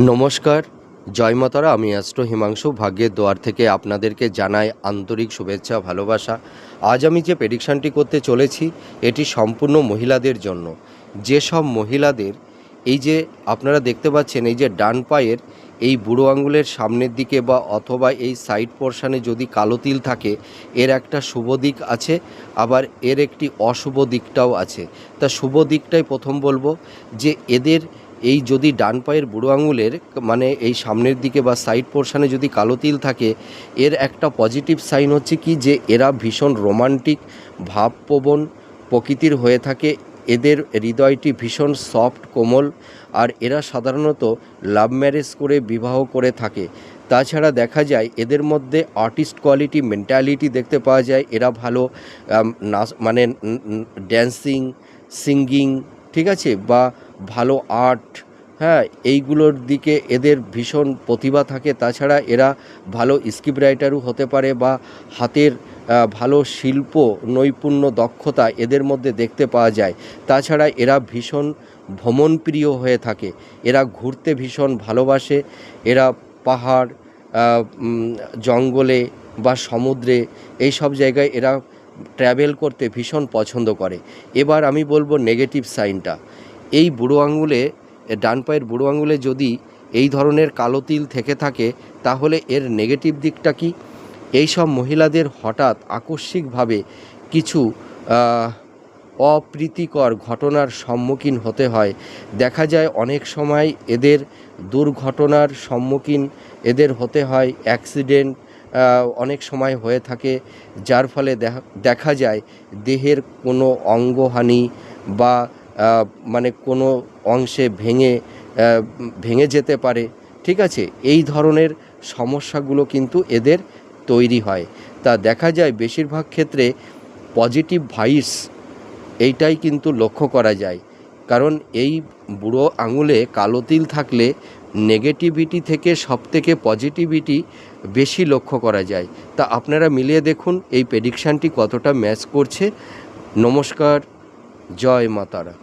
নমস্কার, জয় মাতারা। আমি অ্যাস্ট্রো হিমাংশু ভাগ্যের দোয়ার থেকে আপনাদেরকে জানাই আন্তরিক শুভেচ্ছা, ভালোবাসা। আজ আমি যে প্রেডিকশানটি করতে চলেছি এটি সম্পূর্ণ মহিলাদের জন্য। যেসব মহিলাদের এই যে আপনারা দেখতে পাচ্ছেন এই যে ডান পায়ের এই বুড়ো আঙুলের সামনের দিকে বা অথবা এই সাইড পোর্শানে যদি কালো তিল থাকে, এর একটা শুভ দিক আছে, আবার এর একটি অশুভ দিকটাও আছে। তা শুভ দিকটাই প্রথম বলবো যে এদের এই যদি ডান পায়ের বুড়ো আঙুলের মানে এই সামনের দিকে বা সাইড পোর্শানে যদি কালো তিল থাকে, এর একটা পজিটিভ সাইন হচ্ছে কি যে এরা ভীষণ রোমান্টিক ভাবপ্রবণ প্রকৃতির হয়ে থাকে। এদের হৃদয়টি ভীষণ সফট কোমল, আর এরা সাধারণত লাভ ম্যারেজ করে বিবাহ করে থাকে। তাছাড়া দেখা যায় এদের মধ্যে আর্টিস্ট কোয়ালিটি মেন্টালিটি দেখতে পাওয়া যায়। এরা ভালো নাচ মানে ড্যান্সিং, সিঙ্গিং, ঠিক আছে, বা ভালো আর্ট, হ্যাঁ, এইগুলোর দিকে এদের ভীষণ প্রতিভা থাকে। তাছাড়া এরা ভালো স্ক্রিপ্ট রাইটারও হতে পারে বা হাতের ভালো শিল্প নৈপুণ্য দক্ষতা এদের মধ্যে দেখতে পাওয়া যায়। তাছাড়া এরা ভীষণ ভ্রমণপ্রিয় হয়ে থাকে। এরা ঘুরতে ভীষণ ভালোবাসে। এরা পাহাড়, জঙ্গলে বা সমুদ্রে এই সব জায়গায় এরা ট্র্যাভেল করতে ভীষণ পছন্দ করে। এবার আমি বলবো নেগেটিভ সাইনটা। এই বুড়ো আঙুলে, ডান পায়ের বুড়ো আঙুলে যদি এই ধরনের কালো তিল থেকে থাকে, তাহলে এর নেগেটিভ দিকটা কি? এই সব মহিলাদের হঠাৎ আকস্মিকভাবে কিছু অপ্রীতিকর ঘটনার সম্মুখীন হতে হয়। দেখা যায় অনেক সময় এদের দুর্ঘটনার সম্মুখীন এদের হতে হয়, অ্যাক্সিডেন্ট অনেক সময় হয়ে থাকে, যার ফলে দেখা যায় দেহের কোনো অঙ্গহানি বা মানে কোনো অংশে ভেঙে যেতে পারে, ঠিক আছে। এই ধরনের সমস্যাগুলো কিন্তু এদের তৈরি হয়। তা দেখা যায় বেশিরভাগ ক্ষেত্রে পজিটিভ ভাইবস এইটাই কিন্তু লক্ষ্য করা যায়। কারণ এই বুড়ো আঙুলে কালো তিল থাকলে নেগেটিভিটি থেকে সবথেকে পজিটিভিটি বেশি লক্ষ্য করা যায়। তা আপনারা মিলিয়ে দেখুন এই প্রেডিকশানটি কতটা ম্যাচ করছে। নমস্কার, জয় মাতারা।